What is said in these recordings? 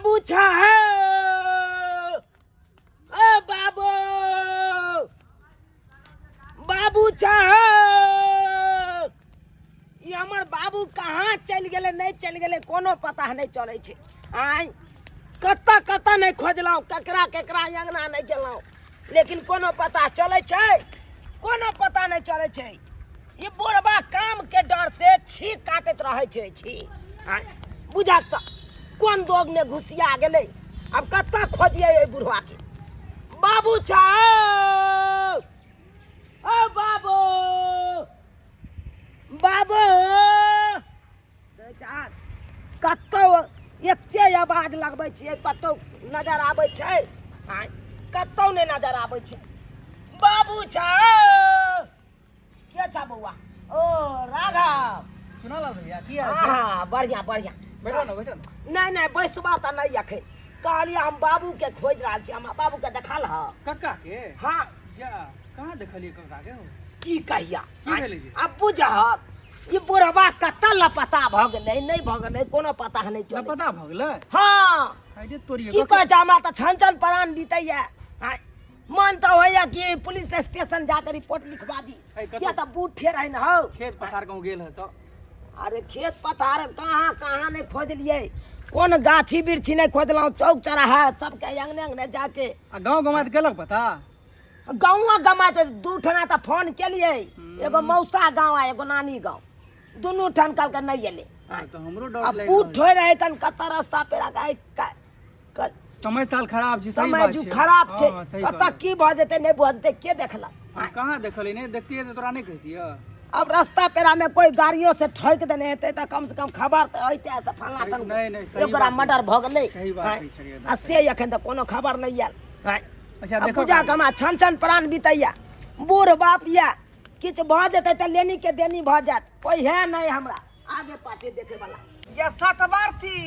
बाबू छा बाबू बाबू छा ये हमर बाबू कहाँ चल गए नहीं चल गए कोनो पता नहीं चले छे। आई कत्ता कत्ता नहीं खोजलौ ककरा ककरा अंगना नहीं गेलौ लेकिन कोनो पता चले छे कोनो पता नहीं चले छे। ये बुढ़बा काम के डर से छी काटत रहे छे छी। आई बुझा त कौन दोग में घुसिया गेले अब कत्ता खोजिए ये बुढ़वा के। बाबू छा ओ बाबू बाबू कत्तो एते आवाज लगबै छियै कत्तो नजर आबै छै कत्तो नहीं नजर आबै छै। बाबू छा के छा बौआ ओ राघव सुना ला भैया की हाल हाँ हाँ बढ़िया बढ़िया बैठो ना बैठो ना। नहीं बैसबा त नहीं अखे कहलिए हम बाबू के खोज रहा छी। हम बाबू के देखल ह कक्का के हाँ जा कहाँ देखलिए कक्का के हो की कहिया की भेलै जी? अब बुझब ये बुढ़वा कत्ता लापता भ गेलै नहीं भ गेलै कोनो पता नहीं चले। पता भ गेलै हाँ आइजे तोरी की कह छ हमरा त छन छन प्राण बीतैया। मन तो होया कि पुलिस स्टेशन जाकर रिपोर्ट लिखवा दी क्या त बूढ़े रहे न हो। खेत पथार गाँव गेल है तो अरे खेत पथार कहाँ कहाँ नहीं खोज लिए कौन गाछी बिरछी नहीं खोजलौ चौक चौराहा सबके अंगने अंगने जाके गाँव गमात गेलक पता गाँव गमा दू ठना त फोन केलिए एगो मौसा गाँव आ एगो नानी गाँव दोनों ठन कल के नहीं एले। तो हमरो डर अब लग बूढ़ ठोय रहे कन कत्ता रास्ता पे रखा समय साल खराब छी सही समय बात जो छै। खराब छे हाँ, सही कत्ता बात। की भ जेते नहीं भ जेते के देखला। हम कहाँ देखली नहीं देखती तो तोरा नहीं कहती अब रास्ता पेरा में कोई गाड़ियों से ठोक देने हेते त कम से कम खबर त होइते से फलना ठन नहीं, सही एगोरा बात मर्डर भ गेलै। सही बात है, सही बात आ से एखन त कोनो खबर नहीं आयल। अच्छा अब देखो बुझा कमा छन छन प्राण बीतैया बूढ़ बाप या किछ भ जेते त लेनी के देनी भ जात कोई है नहीं हमरा आगे पाछे देखे वाला। ये सतवर्ती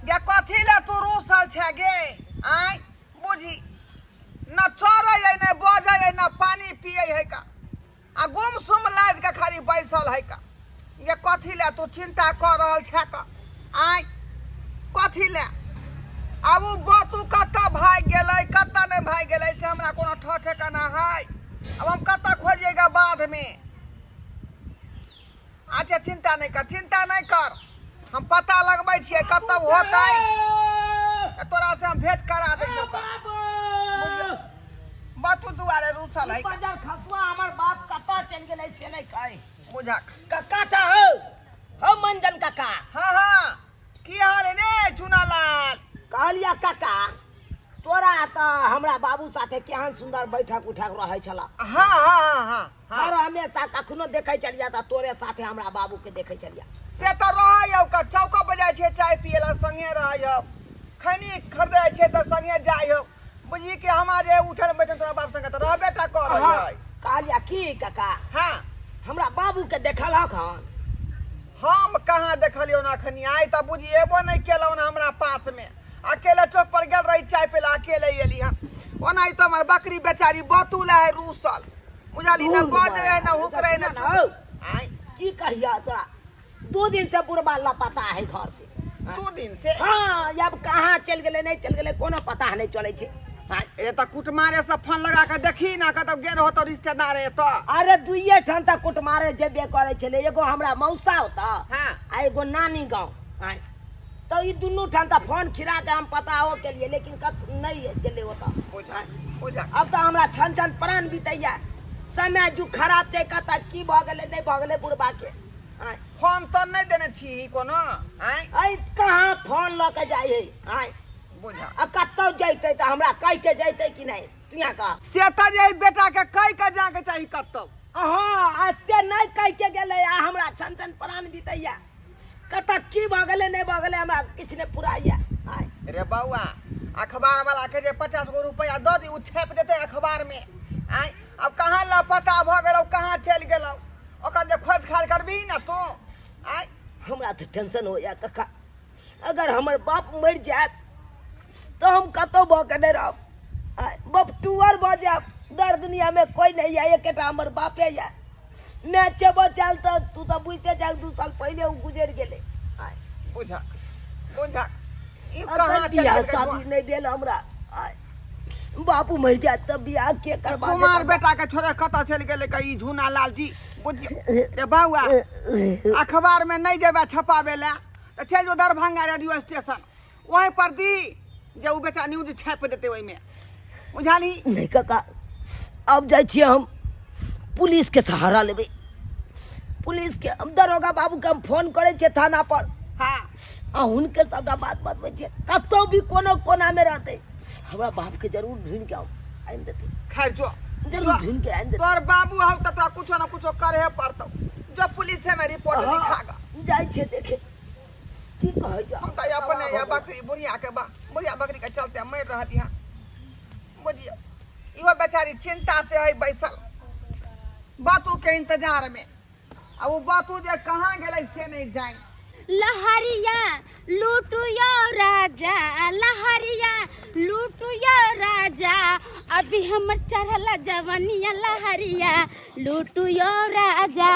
ये कथी ले तू रूसल छे गे आई बुझी न चोरे है न बोझे है न पानी पिए है का आ गुमसुम लाद के खाली बैसल है का। ये कथी ले तू चिंता कर रहल छे का आई कथी ले अब उ बतू कत्ता भाग गेलै कत्ता नहीं भाग गेलै से हमरा कोनो ठठेकाना है। अब हम कत्ता खोजिएगा बाद में। अच्छा चिंता नहीं कर हम पता लगबै छियै कतौ होतै तोरा से हम भेंट करा दै छियौ का बतू दुआरे रूसल है का। बाजार खसुआ हमर बाप कत्ता चल गेलै से नहीं कहे बुझा कक्का चा हो मंजन कक्का हाँ की हाल है रे चुनालाल। कहलिया कक्का तोरा त हमरा बाबू साथे केहन सुंदर बैठक उठक रहे छला। हाँ हर हमेशा कखनो देखे चलिया त तोरे साथे हमरा बाबू के देखे चलिया से तो रहै का चौक पर जाय छे चाय पियला संगे रहै खैनी खरीदे छे त संगे जाय बुझी के हमारे उठल बैठल तोरा बाप संगे त रहबे टा कर रहै। कहलिया की कक्का हाँ हमरा बाबू के देखल हन हम कहाँ देखलियो ना खनी आई त बुझी एबो नहीं केलौ ना हमरा पास में अकेले चौक पर गेल रही चाय पिला अकेले एली हम ओना तो हमर बकरी बेचारी बतूल है रूसल बुझली ना बजे है ना हुकरे ना आई की कहिया तोरा 2 दिन से बुढ़बा लापता है घर से 2 दिन से। हाँ अब कहाँ चल गेले नहीं चल गेले कोनो पता नहीं चले छे। ए त कुटमारे से फोन लगा के देखी ना कतौ गेल हो तो रिश्तेदार है तो अरे दुइये ठन तक कुटमारे जेबे करे छले एगो हमरा मौसा होता हाँ आ एगो नानी गाँव तो ई दुनू ठन त फोन खिरा के हम पता हो के लिए लेकिन नहीं गेले होता। बुझा अब तो हमरा छन छन प्राण बीतैया समय जो खराब छै कता की भ गेले नहीं भ गेले बुढ़बा के फोन तो नहीं देने छी कोनो आई कहाँ फोन ल के जाय है बुझा अब कतौ जैते त हमरा कह के जैते कि नहीं तुया का से त जे बेटा के कह के जाके चाही कतौ हाँ से नहीं कह के गेले आ हमरा छन छन प्राण बीतैया कता की भ गेले नहीं भ गेले हमरा किछ ने पुराइया रे बउआ अखबार वाला के जे 50 गो रुपया द दी उ छाप देते अखबार में अब कहाँ लापता भ गेलौ कहाँ चल गेलौ ओकर जे खोज खाज करबी ना तो हमरा तो टेंशन हो या कक्का अगर हमर बाप मर जात तो हम कतो भ के नहीं रहब बाप टूअर भ जाब दर दुनिया में कोई नहीं है एकेटा हमर बापे या मैं चबो चल तो तू तो बुझते चल 2 साल पहले उ गुजर गेले बुझा बुझा ई कहाँ चल बियाह गेल शादी नहीं भेल हमरा आय, बापू मर जाए तब बियाह के करबा कुमार बेटा के छोड़े कतऽ चल गेलै कई झूना लाल जी बुझियो रे बउआ अखबार में नहीं जेबे छपावे ला तो चल जो दरभंगा रेडियो स्टेशन वहीं पर दी जे उ बेटा न्यूज छाप देते ओहि में बुझाली नहीं काका अब जाए छिए हम पुलिस के सहारा लेबै पुलिस के हम दरोगा बाबू के हम फोन करे छिए थाना पर हाँ आ हुनके सबटा बात बतबै छिए कतौ भी कोनो कोना में रहते हमरा बाप के जरूर ढूंढ के आइन देते खैर जो जरूर ढूंढ के आइन देते तोर बाबू हौ त तोरा कुछो न कुछो करे पड़तौ जो पुलिस में रिपोर्ट लिखागा जाए छिए देखे की कहै जा हम त अपने या बकरी बुढ़िया के बुढ़िया बकरी के चलते मर रहली हां बुझियो इहो बेचारी चिंता से है बैसल बातू के इंतजार में अब वो बातू जे कहाँ गेलै से नहीं जाए लहरिया लूटू यो राजा लहरिया लूटू यो राजा अभी हमर चढ़ला जवनिया लहरिया लूटू यो राजा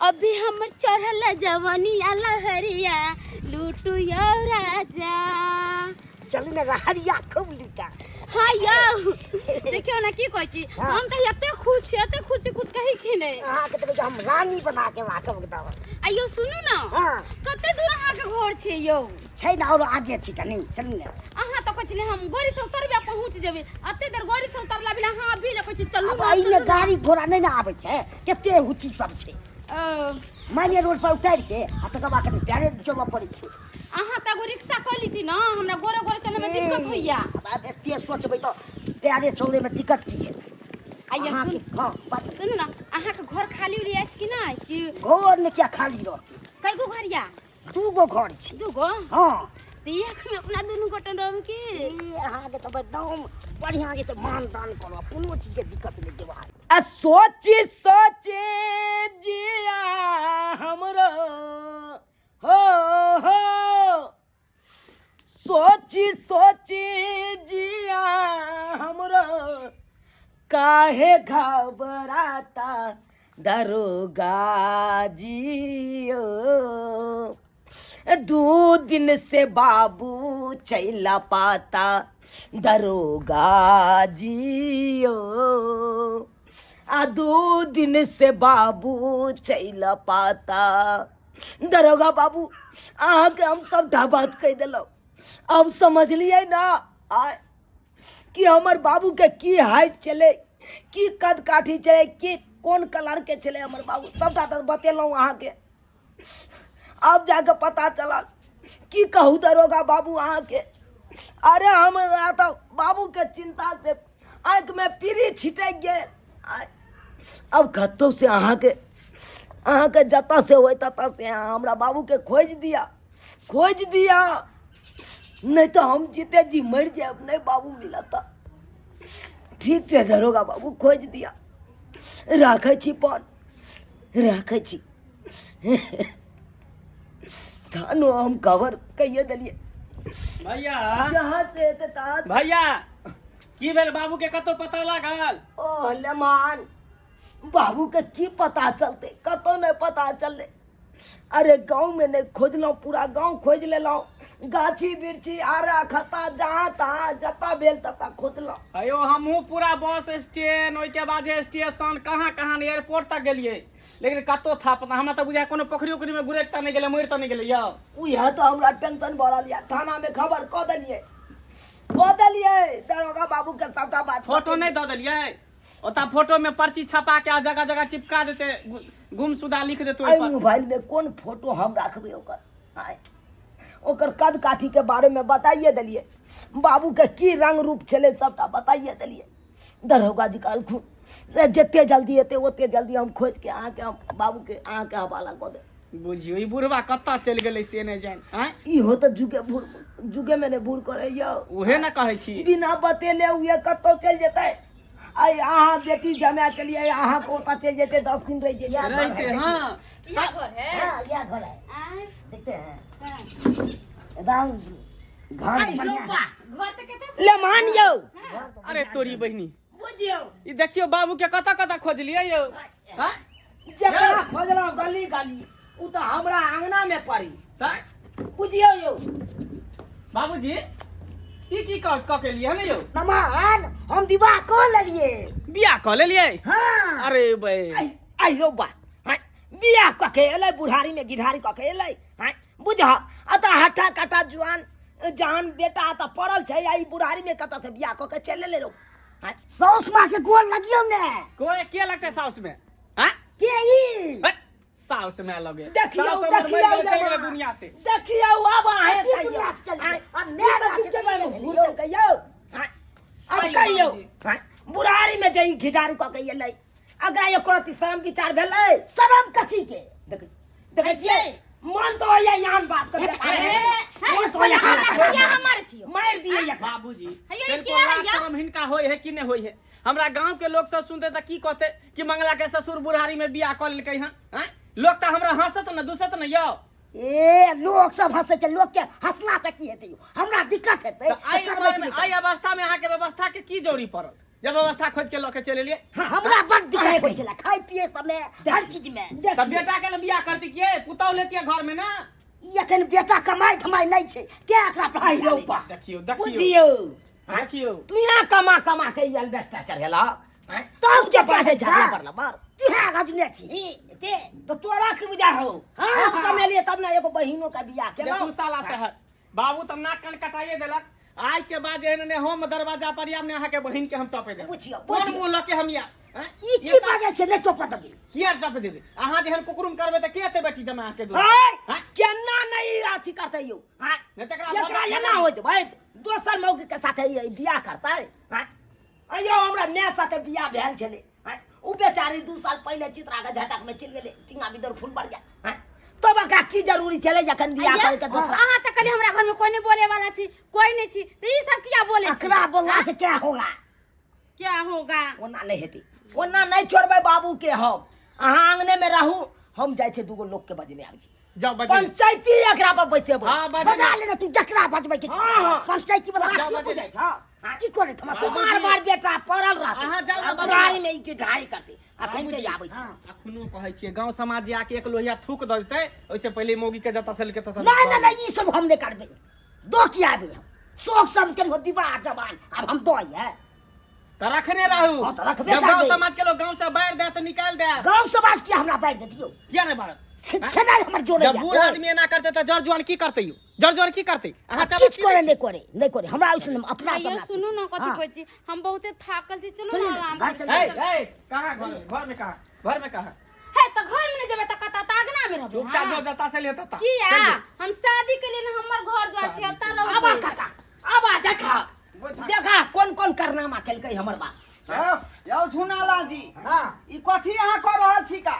अभी हमर चढ़ला जवनिया लहरिया लूटू यो राजा चल ना हरिया खूब लूटा हाँ यो देखियो ना की कहै छी हम त एते खुश कुछ कहि कि नै अहाँ के तो हम रानी बना के वाकब बताव आइयो सुनू ना हां कते दूर अहाँ के घर छै यो छै ना और आगे छी कनी चल ने अहाँ तो कहले हम गाड़ी से उतरबे पहुंच जेबे अते देर गाड़ी से उतरला बिना हां अभी ले कहै चलू अब आइले गाड़ी घोड़ा नहीं ना आवे छै केते हुची सब छै माने रोड पर उतार के आ तक बा के प्यारे चलबा पड़ै छै अहाँ त एगो रिक्शा क लीती ना हमरा गोरे गोरे चले में दिक्कत होइया अब एते सोचबै तो प्यारे चले में दिक्कत की है आइया अहाँ के सुन हां बात सुन ना अहाँ के घर खाली उली अछि कि ना कि घर में क्या खाली रहती कई गो घरिया दू गो घर छी दू गो हां त एक में अपना दुनु गोटन रहम कि अहाँ के तो एकदम बढ़िया के तो मान दान करो कोनो चीज के दिक्कत नहीं देबा आ सोची जिया हमरो हो सोची जिया हमरो काहे घबराता दरोगा जियो 2 दिन से बाबू चला पाता दरोगा जियो 2 दिन से बाबू चला पाता दरोगा बाबू अहाँ के हम सब बात कह दिलो अब समझ लिए ना कि हमर बाबू के की हाइट चले की कद काठी चले की कौन कलर के चले हमर बाबू सबटा तो बतेलौं अहाँ के अब जाके पता चला की कहू दरोगा बाबू अहाँ के अरे हम तो बाबू के चिंता से आँख में पीरी छिटक गेल अब कतौ से अहाँ के जता से हो तता से हमरा बाबू के खोज दिया नहीं तो हम जीते जी मर जाए नहीं बाबू मिला था ठीक है दरोगा बाबू खोज दिया राखे छी थानो हम कवर कहिए दिलिए भैया जहाँ से तात भैया की भेल बाबू के कतो पता लागल ओ लेमान बाबू के की पता चलते कतो नहीं पता चलले अरे गांव में नहीं खोजलो पूरा गांव खोज लेलो गाछी बिरछी आरा खता जहाँ तहाँ जता भेल तता खोजलो अयो हमहू पूरा बस स्टैंड ओइ के बाद स्टेशन कहाँ एयरपोर्ट तक गेलिए लेकिन कतो था पता हमरा तो बुझा कोनो पोखरी ओखरी में गुरेक त नहीं गेले मर त नहीं गेले यौ उहे तो हमरा टेंशन बढ़ल या थाना में खबर क देलिए दरोगा बाबू के सबटा बात फोटो नहीं द देलिए ओता फोटो में पर्ची छपा के जगह जगह चिपका देते गुमशुदा लिख देते ओइ पर मोबाइल में कौन फोटो हम रखबे ओकर कद काठी के बारे में बताइए दिलिए बाबू के की रंग रूप चले सबटा बताइए दिलिए दरोगा जी कहलखुन से जिते जल्दी हेते ओते जल्दी हम खोज के अहाँ के बाबू के अहाँ के हवाला क दे बुझियो ई बुढ़वा कत्ता चल गेलै से नहीं जान हैं इहो तो जुगे में ने बूढ़ करे यो उहे न कहै छी बिना बतेले हुए कत्तो चल जेतै आई अहाँ बेटी जमा चलिए अहाँ को ओता चल जेते 10 दिन रह जाइए रहते हां क्या घर है हां या घर है आय देखते हैं हाँ। एकदम घर बढ़िया घर त कते ले मान यो अरे तोरी बहिनी बुझियो ई देखियो बाबू के कता खोजलिए यौ हां जकरा खोजलो गली उ तो हमरा आंगना में पड़ी त बुझियो यो बाबूजी ई की क के लिए है यो नमान हम विवाह कर लेलिए। बियाह क लेलिए। हाँ अरे बे आई रो बा हां बियाह क के एलै बुढ़ारी में गिढ़ारी क के एलै हां बुझ अत हट्ठा कटा जुआन जान बेटा त पड़ल छै आई बुढ़ारी में कत से बियाह क के चल ले रो हां साउस मां के गोल लगियो ने कोई के लगते साउस में हां के ई साउस में लगे देखियो साउस देखियो चल गेल दुनिया से देखियो अब आहे अब नेरा कहियो अब कहियो बुढ़ारी में जई घिडारी क के एलै अगर ये करती शर्म विचार भेलै शर्म कथी के देख छियै मन तो ये यान बात कर अरे तो यहाँ हमारे छियो मार दिए या बाबूजी शर्म हिनका होय है कि नहीं होय है। हमरा गांव के लोग सब सुनते त की कहते कि मंगला के ससुर बुढ़ारी में बियाह कर लेकै हन हैं लोग त हमरा हंसत न दुसत न यो ए लोग सब हंसे छै लोग के हंसला से की हेतै हमरा दिक्कत हेतै आई उम्र में आई अवस्था में अहाँ के व्यवस्था के की जरूरी पड़ल जब व्यवस्था खोज के लके चले लिए हमरा बड़ दिक्कत होय छला खाय पिए सब में हर चीज में तब बेटा के बियाह करती के पुतौ लेतिए घर में ना एखन बेटा कमाई धमाई नहीं छै के एकरा पढ़ाई रो पा देखियो बुझियो देखियो तू यहाँ कमा कमा के एल्बेस्टर चढ़ेला तब के चाहे झगड़ा परला बार तुहे रजने छी ते तो तोरा की बुझा हो हां कमेलिए तब ना एगो बहिनो का बियाह केला देखू साला से है बाबू तब नाक कान कटाइए देलक आज के बाद ने हम दरवाजा पर आम ने अहाँ के बहिन के हम टपे दे बुझियो कौन मुंह लके हम या ई की बाजे छै ले टोप दबी किया टपे दे अहाँ जेहन कुकुरुम करबे त के एते बेटी जमा के दो हां केना नहीं अथी करतै यो हां ने एकरा एना होइत भाई दोसर मौगी के साथे बियाह करतै हां अयो हमरा ने साथे बियाह भेल छले हां उ बेचारी 2 साल पहले चित्रा के झटक में चल गेले तिंगा बिदर फूल बढ़िया हां तो बका की जरूरी चले जखन बियाह करे के दूसरा अहाँ त कली हमरा घर में कोई नहीं बोले वाला छी कोई नहीं छी तो ई सब किया बोले छी अकरा बोलला से क्या होगा क्या होगा ओना नहीं हेती ओना नहीं छोड़बे बाबू के हम अहाँ आंगने में रहू हम जाय छै दूगो लोग के बजले आबै छी जाओ बजे पंचायती एकरा पर बैसेबो हां बजा ले तू जकरा बजबै के पंचायती वाला की जाय छ की करे थमा मार मार बेटा पड़ल रहत अहाँ जाओ ना बुढ़ारी में ई के ढाई करते अखन के आबै छी अखनो कहै छियै गांव समाज जे आके एक लोहिया थूक द देतै ओइसे पहले मौगी के जता से लेके तता नहीं ई सब हम नहीं करबे दो की आबे हम शौक सब के विवाह जवान अब हम दो है त रखने रहू हां त रखबे जब गांव समाज के लोग गांव से बाहर दे त निकाल दे गांव समाज के हमरा बाहर दे दियो किया नहीं बाहर केना हमर जोड़े जब बूढ़ आदमी एना करते त जड़ जुआन की करते यो जड़ जुआन की करते अहाँ किछ करे नहीं करे हमरा उसने अपना ये सुनू ना कथि कहै छी हम बहुते थाकल छी चलो ना आराम घर कर चल ए कहां घर में कहां है तो घर में नहीं जेबे त कता तागना में रहबो चुपचाप जो जता से ले तता किया हम शादी के लिए हमर घर जा छी अता रहबो आबा काका आबा देखा कौन करनामा केलकै हमर बा यौ झुनाला जी हां ई कथी अहाँ कर रहल छी का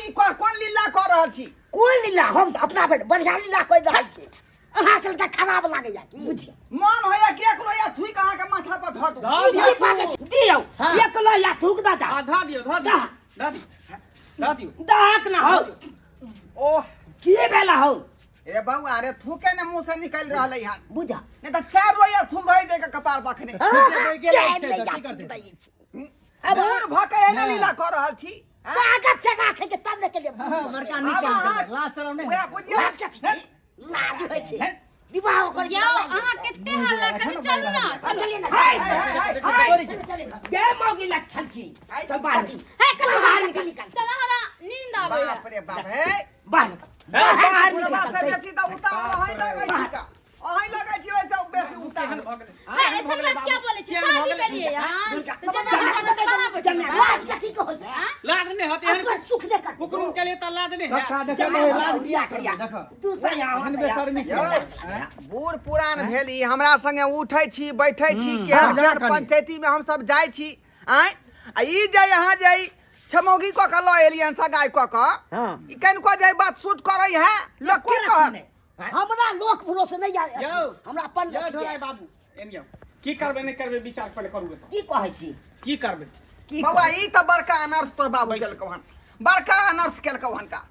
ई कोन लीला कर रहल छी कोई लीला हम अपना बढ़िया लीला कोई रहै छै अहाँ के त खराब लागे या की बुझियो मन होया कि एक लोया थुई के अहाँ के माथा पर धऽ दू ई की बाजे छै दियौ एक लो या थूक दादा आधा दियो धा दियो दाक ना हो ओह की भेला हो ए बउआ रे थूके ने मुंह से निकल रहलै हन बुझा नहीं तो 4 रोया थूक धइ दे के कपार बखने अब और भके है ना लीला कर रहल छी कागज छगा के तब ले के लिए बड़का निकल लाज शरम नहीं ओए बुझियो लाज कथी लाज होय छै विवाह कर यो अहाँ केते हल्ला कर चलू ना चलिए ना के मौगी लक्षण की चल बाहर है बाहर निकल चल हरा नींद आवे बाप रे बाप हे बाहर बाहर निकल से बेसी त उतार रहै लगै छी का अहीं लगै छी ओइसे बेसी उतार है ऐसा बात क्या बोले छी शादी के लिए हां तो जब लाज कथी को होय लाज नहीं होती है अपन सुख दे कर कुकुरुम के लिए त लाज नहीं है लाज दिया कर तू से यहाँ बूढ़ पुरान भेली हमरा संगे उठै छी बैठै छी केहन पंचायती में हम सब जाय छी आय आ ई जे यहाँ जाई छमौगी को के ल एलियन सगाई को के हां ई कन को जे बात सूट करै है लोग की कह हमरा लोक भरोसे नहीं आए हमरा अपन ढोलाई बाबू एनियो की करबे नहीं करबे विचार पहले करूगे तो की कहै छी की करबे बाबा ई त बड़का अनर्थ तोर बाबू केलकौ हन बड़का अनर्थ केलकौ हन का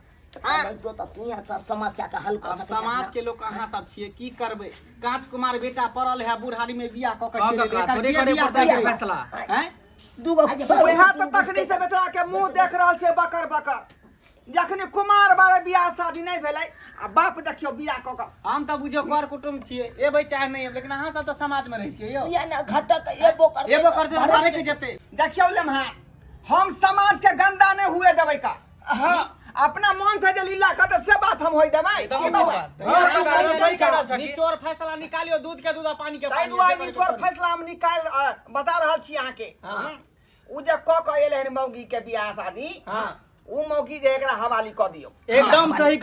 तो तू यहाँ सब समस्या का हल कर सकै समाज के लोग अहाँ सब छिए की करबे कांच कुमार बेटा पड़ल है बुढ़ारी में बियाह क के चले एकर बियाह फैसला हैं दूगो ओहे त तखनी से बेचारा के मुंह देख रहल छै बकर बकर जखने कुमार बारे बियाह शादी नहीं भेलै आ बाप देखियो बियाह कऽ कऽ हम तो बुझियो कर कुटुम छियै एबै चाहे नहीं लेकिन अहाँ सब तो समाज में रहे छियै यौ ये ना घटक एबो करते मारे के जते देखियो लेम्हा हम समाज के गंदा नहीं हुए देबै का हाँ अपना मन से जे लीला करते से बात हम होई देबै की बाबा निचोड़ फैसला निकालियो दूध के दूध पानी के ताई पानी दुआरे निचोड़ फैसला हम निकाल बता रहल छी अहाँ के उ जे कऽ कऽ एले हन मौगी के बियाह शादी हां उ मौगी जे एकरा हवाली कऽ दियो एकदम सही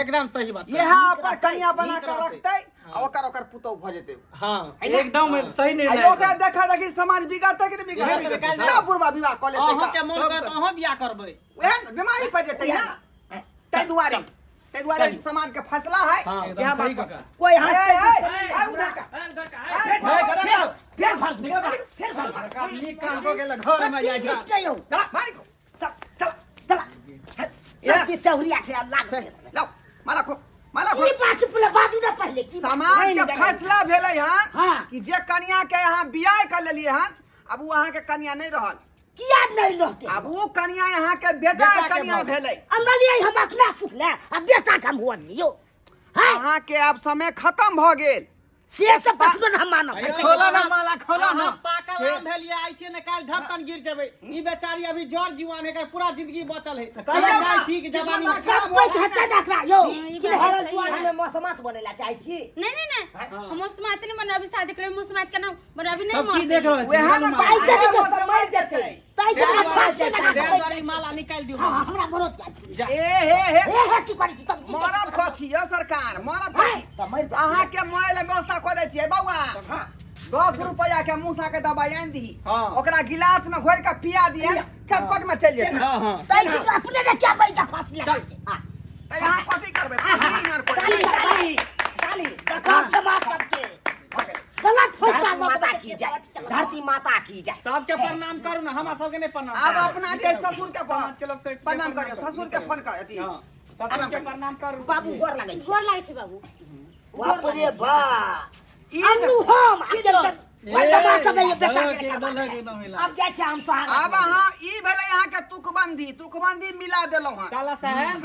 एकदम सही बात यह पर कन्या बना के रखतै आ ओकर पुतौ भ जेतै हां एकदम सही निर्णय ओकरा देखा देखी समाज बिगड़तै कि नहीं बिगड़तै सब बुढ़वा विवाह कऽ लेतै अहाँ के मन करत अहाँ बियाह करबै ओहन बीमारी पड़ जेतै ना तै दुआरे समाज के फैसला है यह बात कोई हंसते उधर का फिर फालतू नीक काम हो गेल घर में जाय छै चल चल चल सबकी सहूलियत से अल्लाह लाओ माला खो की बात पहले बाजू ना पहले की समाज के फैसला भेलै हन हाँ। कि जे कन्या के यहाँ बियाह कर लेलिए हन अब वो अहाँ के कन्या नहीं रहल किया नहीं रहते अब वो कन्या यहाँ के बेटा कन्या भेलै अंदलिए हम अपना सुख ले अब बेटा का मुंह दियो हां अहाँ के अब समय खत्म भ गेल से सब पसंद हम मानो खोला ना माला खोला ना पाकल आम भेलिए आइ छै ने काल ढक्कन गिर जेबै ई बेचारी अभी जड़ जीवन है पूरा जिंदगी बचल है कहिया जाय छी कि जवानी में सब कोई हटा रखला यो कि हरल जुआन में मौसमात बनेला चाहे छी नहीं हम मुस्मात नहीं मन अभी शादी करे मुस्मात के ना मन अभी नहीं की देख रहल छी वह ना पैसा के मर जेतै पैसा का फांसी लगा देवदारी माला निकाल दियो हां हमरा बरोत जा ए की करै छी तब मरब कथी यो सरकार मरब कथी अहाँ के मोबाइल व्यवस्था कऽ दै छियै बौआ 10 रुपया के मूसा के दवाई आनि दी ओकरा गिलास में घोर के पिया दिए चटपट में चल जेतै पैसा के अपने ने क्या पैसा फांसी लगा हां त यहाँ कथी करबै गाली दकान समाज सबके गलत फैसला माता की जाए धरती माता की जाए सबके प्रणाम करू ना हमरा सबके नहीं प्रणाम अब अपना जे ससुर के समाज के लोग से प्रणाम करियो ससुर के फोन कर अथी ससुर के प्रणाम करू बाबू गोर लागै छै गोर लागे छै बाबू बाप रे बा अन्नू हम समाज सब ये बेटा के अब जाय छै हम सोहाग अब अहाँ ई भेलै अहाँ के तुकबंदी मिला देलौ हन साला साहब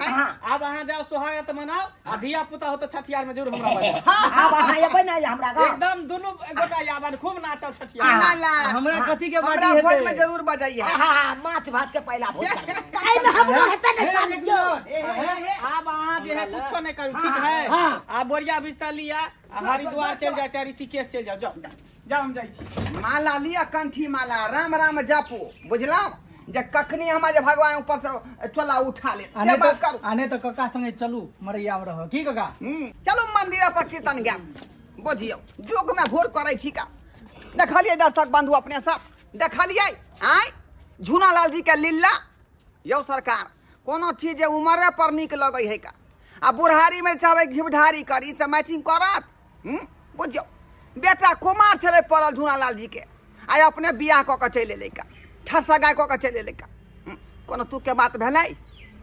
अब अहाँ जाओ सुहागत मनाओ आ धिया पुता हो तो छठियार में जरूर हमरा बजाओ अब अहाँ एबै ना हमरा गांव एकदम दोनों गोटा यावन खूब नाचब छठियार हमरा कथी के बाटी हेतै भोज में जरूर बजाइए हां माछ भात के पहला भोज कर एई में हमरो हेतै ने सालियो अब अहाँ जे है कुछो नहीं करू ठीक है आ बोरिया बिस्तर लिया हरिद्वार चल जाए चाहे ऋषिकेश चल जाओ जाओ हम जाई छी माला लिया कंठी माला राम राम जापो बुझलौ जे कखनी हमरा जे भगवान ऊपर से चोला उठा ले से बात करू आने तो कक्का संगे चलू मरैया में रहो की कक्का चलू मंदिर पर कीर्तन गायब बुझियो जोग में भोर करै छी का देखलिए दर्शक बंधु अपने सब देखलिए आय झूना लाल जी के लीला यौ सरकार कोनो चीज जे उमरे पर निक लगै है का आ बुढ़ारी में चाहे घिबढारी करी से मैचिंग करत बुझियो बेटा कुमार छले पड़ल झूना लाल जी के आय अपने बियाह कऽ के चलि एलै का ठरसा गाय कऽ के चलि एलै का कोनो तू के बात भेलै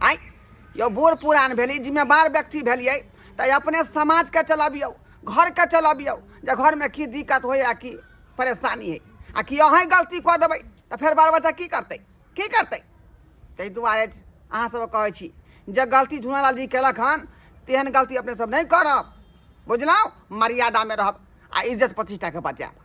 आय यो बूढ़ पुरान भेली जिम्मेवार व्यक्ति भेलियै त अपने समाज के चलाबियौ घर के चलाबियौ जे घर में की दिक्कत होय आ की परेशानी है आ कि अहाँ गलती कऽ देबै त फेर बाल बच्चा की करतै ताहि दुआरे अहाँ सब कहै छी जे गलती झूना लाल जी केलक हन तेहन गलती अपने सब नहीं करब बुझलौ मर्यादा में रहब आ इज्जत प्रतिष्ठा के बचाएब